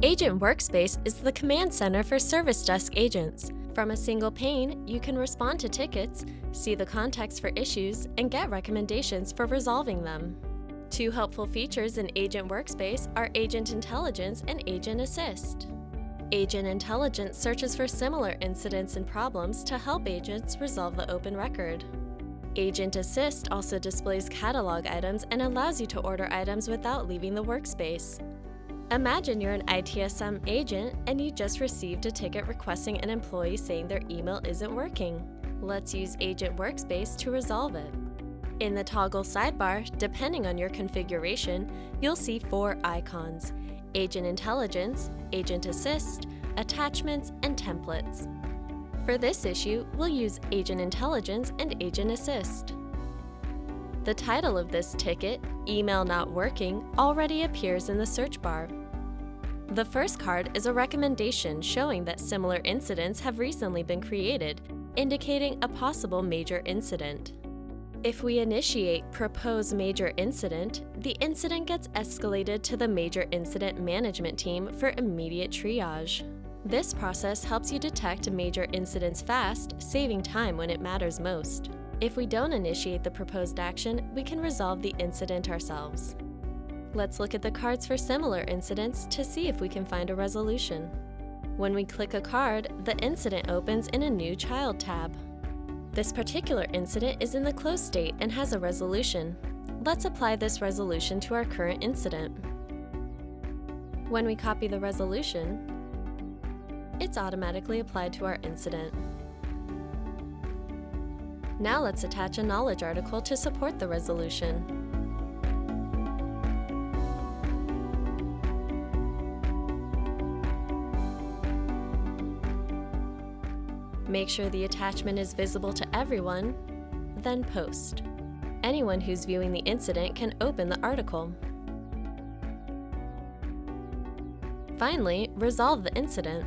Agent Workspace is the command center for service desk agents. From a single pane, you can respond to tickets, see the context for issues, and get recommendations for resolving them. Two helpful features in Agent Workspace are Agent Intelligence and Agent Assist. Agent Intelligence searches for similar incidents and problems to help agents resolve the open record. Agent Assist also displays catalog items and allows you to order items without leaving the workspace. Imagine you're an ITSM agent and you just received a ticket requesting an employee saying their email isn't working. Let's use Agent Workspace to resolve it. In the toggle sidebar, depending on your configuration, you'll see 4 icons: Agent Intelligence, Agent Assist, Attachments, and Templates. For this issue, we'll use Agent Intelligence and Agent Assist. The title of this ticket, Email Not Working, already appears in the search bar. The first card is a recommendation showing that similar incidents have recently been created, indicating a possible major incident. If we initiate Propose Major Incident, the incident gets escalated to the Major Incident Management team for immediate triage. This process helps you detect major incidents fast, saving time when it matters most. If we don't initiate the proposed action, we can resolve the incident ourselves. Let's look at the cards for similar incidents to see if we can find a resolution. When we click a card, the incident opens in a new Child tab. This particular incident is in the close state and has a resolution. Let's apply this resolution to our current incident. When we copy the resolution, it's automatically applied to our incident. Now let's attach a knowledge article to support the resolution. Make sure the attachment is visible to everyone, then post. Anyone who's viewing the incident can open the article. Finally, resolve the incident.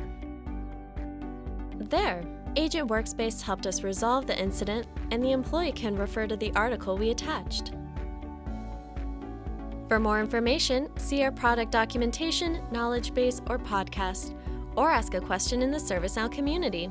There! Agent Workspace helped us resolve the incident, and the employee can refer to the article we attached. For more information, see our product documentation, knowledge base, or podcast, or ask a question in the ServiceNow community.